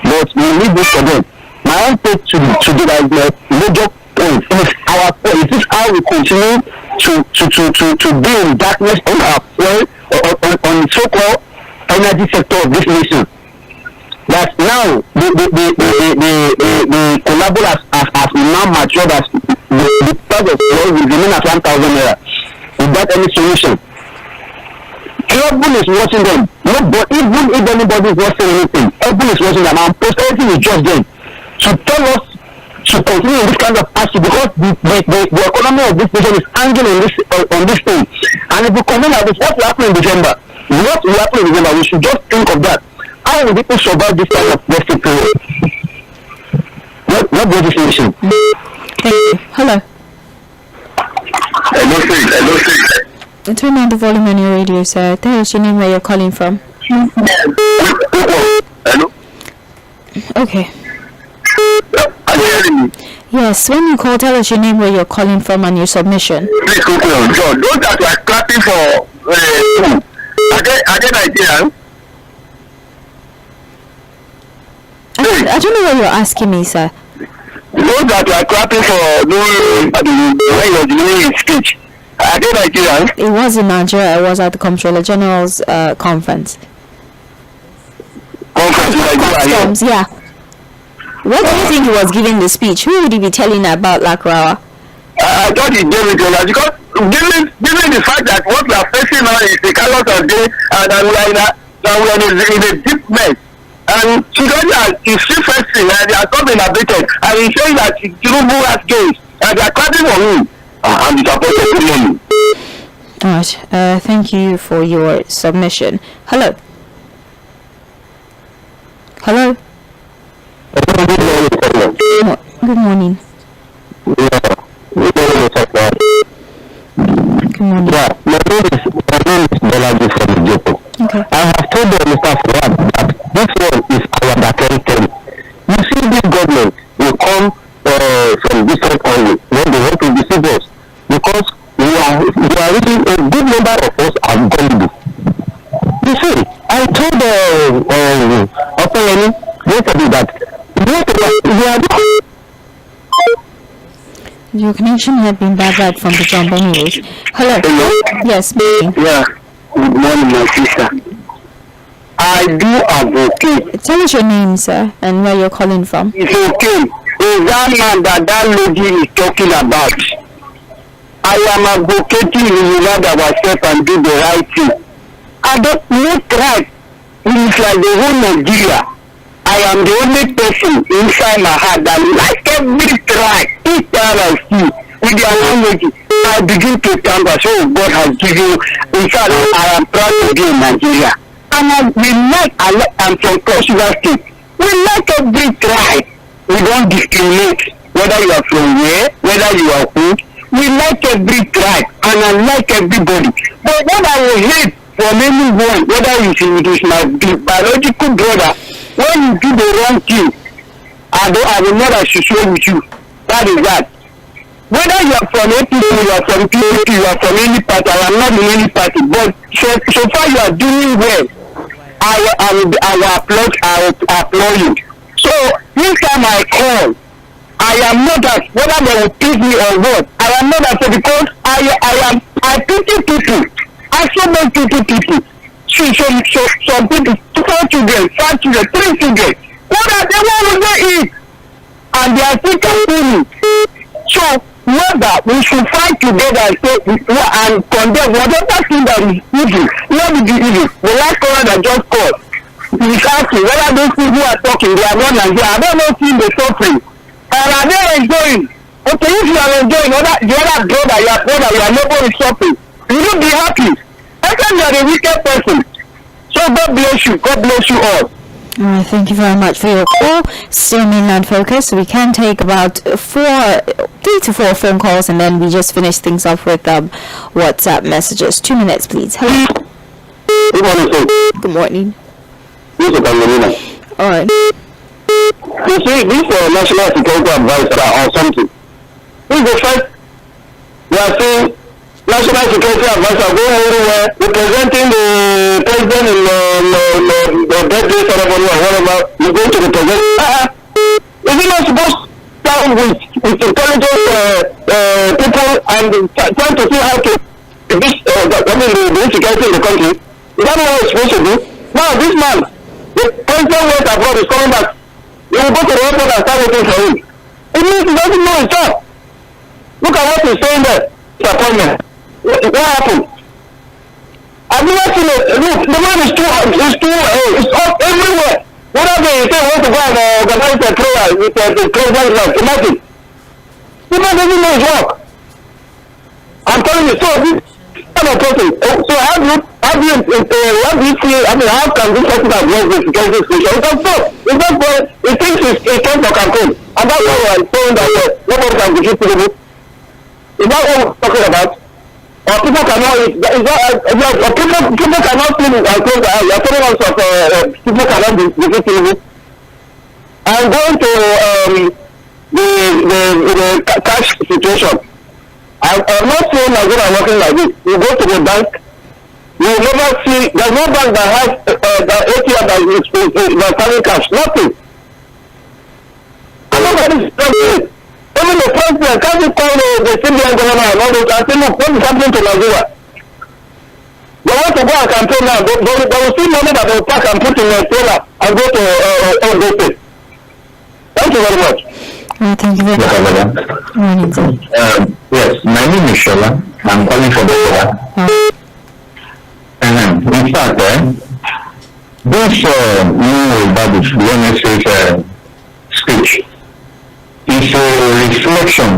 But we need this for them. My own take to do that is my major point. Is this how we continue to be in darkness on our fuel on so-called energy sector of this nation. That now the collaborators have now matured as the price of oil will remain at 1,000 naira without any solution. Everyone is watching them. Nobody, even if anybody is not saying anything, everyone is watching them, and posterity is just them to tell us to continue in this kind of action, because the economy of this nation is hanging on this thing. And if we continue like this, what will happen in December? What will happen in December? We should just think of that. How will people survive this kind of rescue period? What was this nation? Thank you. Hello. Hello. Turn on the volume on your radio, sir. Tell us your name, where you're calling from. Hello. Okay. Are you hearing me? Yes, when you call, tell us your name, where you're calling from, and your submission. Please go on, John. Those that were clapping for are they Nigerians? I don't know what you're asking me, sir. Those that were clapping for when you're delivering his speech, are they Nigerians? It was in Nigeria. I was at the Comptroller General's conference. Customs, yeah. What do you think he was giving the speech? Who would he be telling about Lakrawa? I thought he gave it to us because given the fact that what we are facing now is the chaos of day, and we are in a deep mess. And Chigodia is still facing, and they are not been abated. And he's saying that Tinubu has gains, and they are clapping for him. I'm disappointed with him. Alright, thank you for your submission. Hello. Hello. Good morning. Good morning. Yeah, my name is Bolaji from Joko. Okay. I have told Mr. Fuhad that this one is our territory. You see, this government will come from different angles when they want to deceive us, because we are really a good number of us are gullible. You see, I told Oᴘᴜᴜ yesterday that we are. Your connection had been bad right from the jump anyways. Hello. Yes, me. Yeah. Good morning, my sister. I do advocate. Tell us your name, sir, and where you're calling from. It's okay. Is that man that lady is talking about? I am advocating we unite ourselves and do the right thing. I don't make right. It is like the whole Nigeria. I am the only person inside my heart that like every tribe, each time I see with their language, I begin to stand by. So God has given. In fact, I am proud to be in Nigeria. And I'm from Cᴏ State. We like every tribe. We don't discriminate whether you are from where, whether you are who. We like every tribe, and I like everybody. But what I will hate from anyone, whether it is my biological brother, when you do the wrong thing, I will not associate with you. That is that. Whether you are from APC, you are from PDP, you are from any party, I am not in any party, but so far you are doing well. I will applaud you. So this time I call, I am not that, whether they will pick me or what, I am not that, because I pity people. I so much people. Some people, 4 children, 5 children, 3 children. What are they want to eat? And they are still complaining. So whether we should fight together and say and condemn whatever thing that is evil, not the evil. The last caller that just called is asking whether those people who are talking, they are not Nigerian. I don't know seeing the suffering. And are they enjoying? Okay, if you are enjoying, the other brother, your neighbor is suffering, you will be happy. I think you are a wicked person. So God bless you. God bless you all. Alright, thank you very much for your call. Still mainland focus. We can take about 3 to 4 phone calls, and then we just finish things off with WhatsApp messages. 2 minutes, please. Hello. Good morning, sir. Good morning. This is Alright. You see, this national security advisor or something. This is the first. We are saying national security advisor going everywhere representing the president in the birthday ceremony or whatever. You go to the president. Is it not supposed to start with intelligent people and trying to see how to the security in the country? Is that what it's supposed to do? Now this man, the president went abroad, is coming back. He will go to the airport and start waiting for him. It means he doesn't know his job. Look at what he's saying there. Disappointment. What happened? I've never seen it. Look, the man is it's up everywhere. Whether they say want to go and organize a prayer with the president, like, imagine. The man doesn't know his work. I'm telling you, so this kind of person. So how do you see, I mean, how can this person have worked with security station? It's not for, he thinks it's time for campaign. And that's why I'm saying that nobody can defeat people. Is that what we're talking about? Or people cannot, people cannot see it and close their eyes. You're telling us that people cannot defeat people. I'm going to the cash situation. I'm not saying Nigeria are working like this. You go to the bank, you will never see, there's no bank that has the ATM that carrying cash. Nothing. Nobody is doing it. Even the president can't call the Syrian governor and all those and say, look, what is happening to Nigeria? They want to go and campaign now. They will see money that they will pack and put in a trailer and go to Lɪਧᴇ. Thank you very much. Thank you very much. Yes, my name is Shola. I'm calling from Nigeria. In fact, this new Babalola speech is a reflection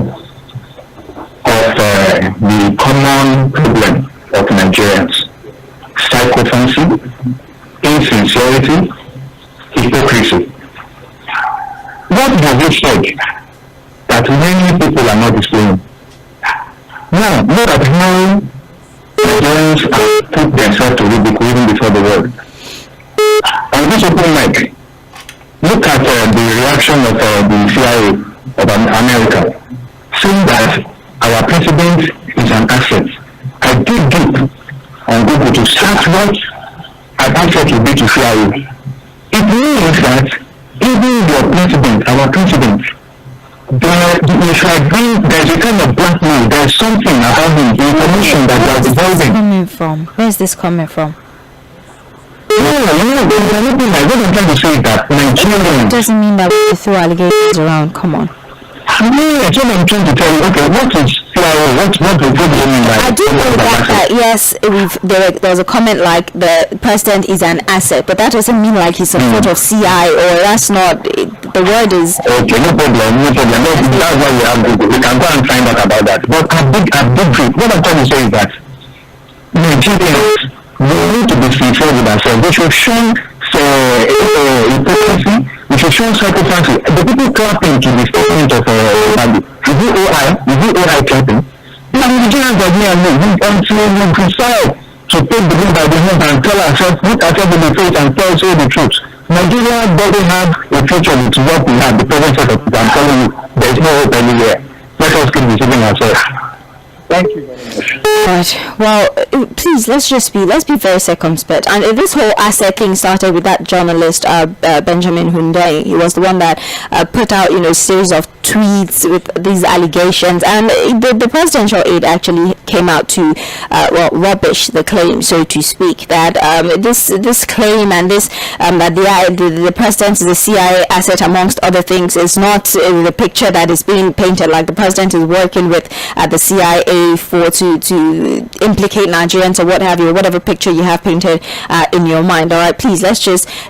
of the common problem of Nigerians: psychophancy, insincerity, hypocrisy. What have you said that many people are not displaying? Now, look at how Nigerians have put themselves to ridicule even before the world. On this open mic, look at the reaction of the CIA of America, saying that our president is an asset. I dig deep on Google to search what an asset will be to CIA. It means that even your president, our president, there's a kind of blackmail. There's something about him, the information that they are developing. Where's this coming from? There's anything like what I'm trying to say is that Nigerians... It doesn't mean that we throw allegations around, come on. That's what I'm trying to tell you. Okay, what is CIA? What do you mean by... I do know that yes, there was a comment like the president is an asset, but that doesn't mean like he's a sort of CI, or that's not, the word is... Okay, no problem. That's why we have Google. We can go and find out about that. But a big group, what I'm trying to say is that Nigerians, we need to be sincere with ourselves. They should show hypocrisy. We should show psychophancy. The people clapping to the statement of Bali. Is it AI clapping? The Nigerians are here until we decide to take the wind by the hand and tell ourselves, look ourselves in the face and tell us the truth. Nigeria doesn't have a future with what we have, the present set of people. I'm telling you, there is no hope anywhere. Let us keep deceiving ourselves. Thank you very much. Right. Well, please, let's be very circumspect. And this whole asset thing started with that journalist, Benjamin Hunde. He was the one that put out, a series of tweets with these allegations. And the presidential aide actually came out to, rubbish the claim, so to speak, that this claim and this that the president is a CIA asset, amongst other things, is not the picture that is being painted. Like the president is working with the CIA to implicate Nigerians or what have you, whatever picture you have painted in your mind. All right, please,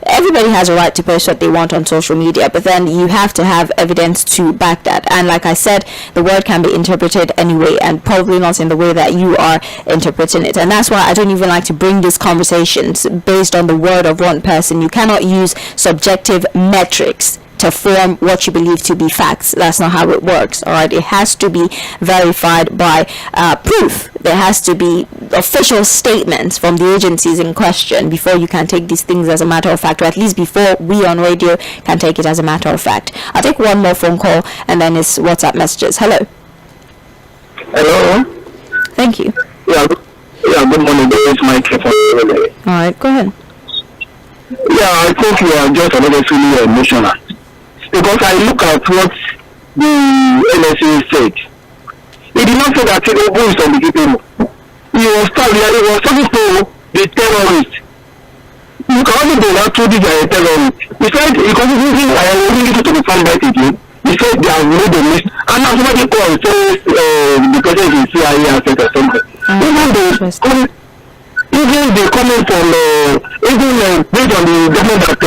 everybody has a right to post what they want on social media, but then you have to have evidence to back that. And like I said, the word can be interpreted anyway, and probably not in the way that you are interpreting it. And that's why I don't even like to bring these conversations based on the word of one person. You cannot use subjective metrics to form what you believe to be facts. That's not how it works. All right, it has to be verified by proof. There has to be official statements from the agencies in question before you can take these things as a matter of fact, or at least before we on radio can take it as a matter of fact. I'll take one more phone call and then it's WhatsApp messages. Hello. Thank you. Good morning. This is Mike from All right, go ahead. I think you are just unnecessarily emotional. Because I look at what the NSA said. He did not say that Tinubu is on the people. He was talking to the terrorists. You can only go out through this terrorist. He said, because I am willing to the fan right again. He said they have made a list. And now somebody called says the president is CIA and or something. Even they coming from based on the government that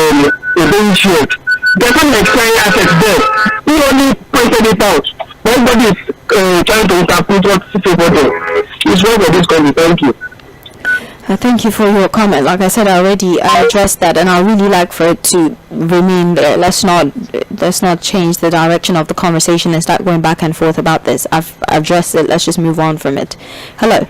is being shared. There's some expiring assets there. He only pointed it out. Nobody is trying to interpret what's over there. It's wrong for this country. Thank you. Thank you for your comment. Like I said, I already addressed that, and I really like for it to remain there. Let's not change the direction of the conversation and start going back and forth about this. I've addressed it. Let's just move on from it. Hello.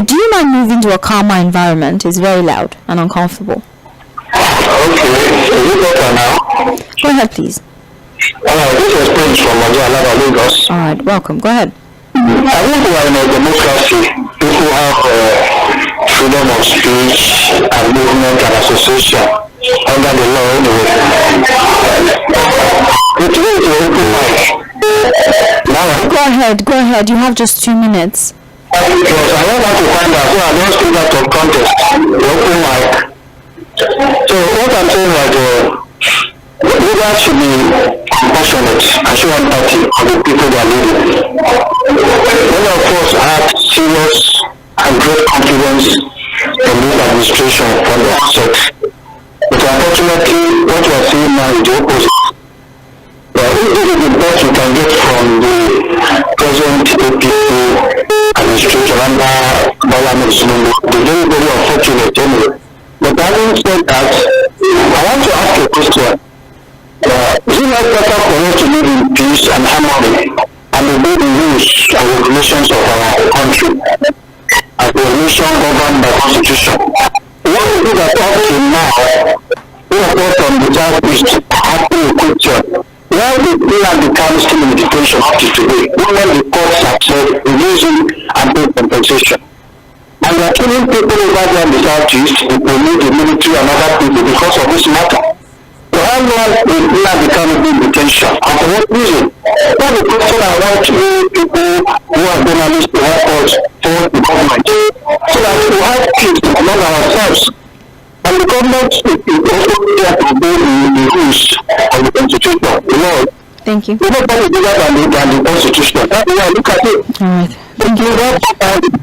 Do you mind moving to a calmer environment? It's very loud and uncomfortable. Okay, is it better now? Go ahead, please. This is Prince from Lagos. All right, welcome. Go ahead. I think we are in a democracy. People have freedom of speech and movement and association under the law anyway. It is an open mic. Go ahead. You have just 2 minutes. Because I don't want to find out, so I don't speak out of contest. Open mic. So what I'm saying is leaders should be compassionate and show empathy for the people they are leading. Many of us had serious and great confidence in this administration from the outset. But unfortunately, what we are seeing now is the opposite. This is the best we can get from the present APC administration under Babalola Sage. They're very, very unfortunate anyway. But having said that, I want to ask a question. Is it not better for us to live in peace and harmony and obey the rules and regulations of our country as a nation governed by Constitution? What is it that up to now, we are brought on the southeast asking a question? Why did we have the council still in detention up to today? When the courts have said releasing and pay compensation? And we are killing people over there in the southeast, we need the military and other people because of this matter. So how long will we have become in detention? And for what reason? That's the question I want you people who are journalists to help us for the government. So that we have peace among ourselves. And the government is also there to obey the rules of the Constitution, the law. Thank you. Nobody is bigger than the Constitution. That's why I look at it. All right. Thank you.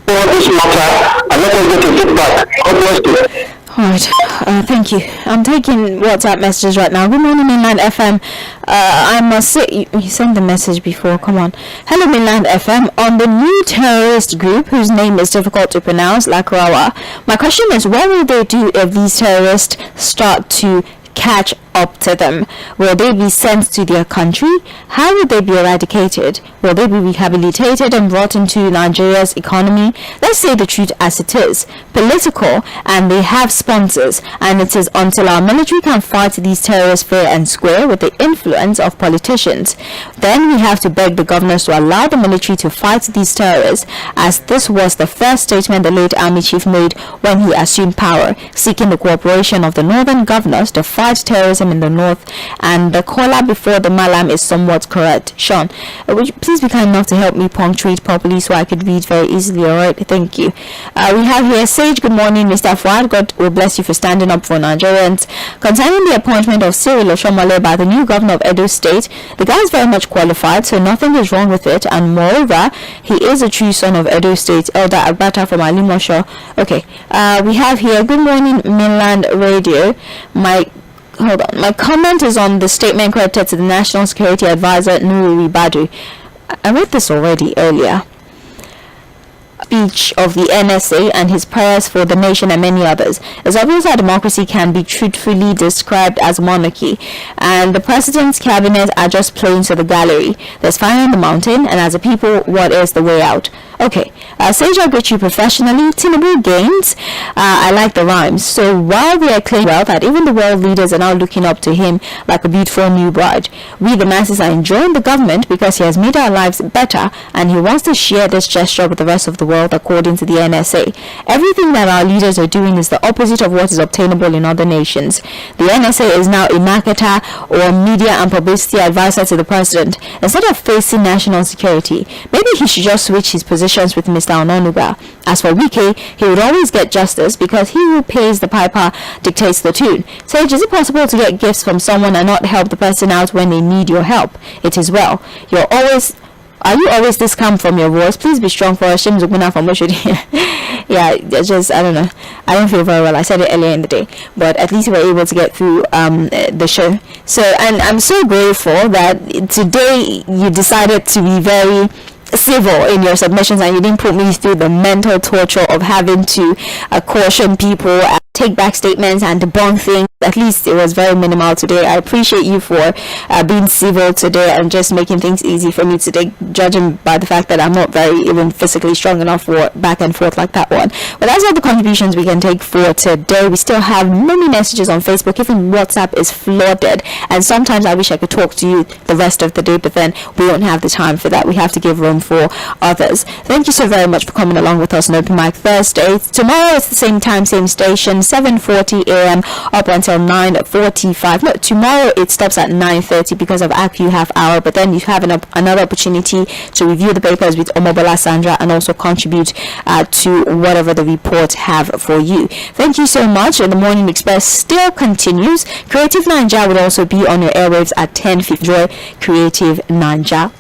For this matter, and let us get a feedback. God bless you. All right, thank you. I'm taking WhatsApp messages right now. Good morning, Mainland FM. I must say, you sent the message before. Come on. Hello, Mainland FM. On the new terrorist group, whose name is difficult to pronounce, Lakrawa. My question is, what will they do if these terrorists start to catch up to them? Will they be sent to their country? How will they be eradicated? Will they be rehabilitated and brought into Nigeria's economy? Let's say the truth as it is. Political, and they have sponsors, and it is until our military can fight these terrorists fair and square with the influence of politicians. Then we have to beg the governors to allow the military to fight these terrorists, as this was the first statement the late army chief made when he assumed power, seeking the cooperation of the northern governors to fight terrorism in the north. And the caller before the Malam is somewhat correct. Sean, would you please be kind enough to help me punctuate properly so I could read very easily? All right, thank you. We have here Sage. Good morning, Mr. Fuhad. God will bless you for standing up for Nigerians. Concerning the appointment of M쏘ɪᴜᴜ by the new governor of Edo State, the guy is very much qualified, so nothing is wrong with it. And moreover, he is a true son of Edo State, Elder Agbata from Alimosho. Okay, we have here, good morning, Mainland Radio. My comment is on the statement credited to the National Security Advisor, Nuhu Ribadu. I read this already earlier. Speech of the NSA and his prayers for the nation and many others. It's obvious that democracy can be truthfully described as monarchy, and the president's cabinet are just playing to the gallery. There's fire on the mountain, and as a people, what is the way out? Okay, Sage, I greet you professionally. Tinubu gains. I like the rhymes. So while we are claiming well that even the world leaders are now looking up to him like a beautiful new bride, we the masses are enjoying the government because he has made our lives better, and he wants to share this gesture with the rest of the world. world, according to the NSA. Everything that our leaders are doing is the opposite of what is obtainable in other nations. The NSA is now a marketer or media and publicity advisor to the president. Instead of facing national security, maybe he should just switch his positions with Mr. Onanuga. As for Wike, he would always get justice because he who pays the piper dictates the tune. Sage, is it possible to get gifts from someone and not help the person out when they need your help? It is well. Are you always this calm from your voice? Please be strong for us. 𝐶𝏑 from yeah, just I don't know. I don't feel very well. I said it earlier in the day, but at least we were able to get through the show. So, and I'm so grateful that today you decided to be very civil in your submissions and you didn't put me through the mental torture of having to caution people, take back statements and debunk things. At least it was very minimal today. I appreciate you for being civil today and just making things easy for me today, judging by the fact that I'm not very even physically strong enough for back and forth like that one. But that's all the contributions we can take for today. We still have many messages on Facebook. Even WhatsApp is flooded, and sometimes I wish I could talk to you the rest of the day, but then we don't have the time for that. We have to give room for others. Thank you so very much for coming along with us on Open Mic Thursday. Tomorrow it's the same time, same station, 7:40 a.m. up until 9:45. No, tomorrow it stops at 9:30 because of ACU half hour, but then you have another opportunity to review the papers with Omobola Sandra and also contribute to whatever the reports have for you. Thank you so much. The Morning Express still continues. Creative Ninja will also be on your airwaves at 10:50. Enjoy Creative Ninja.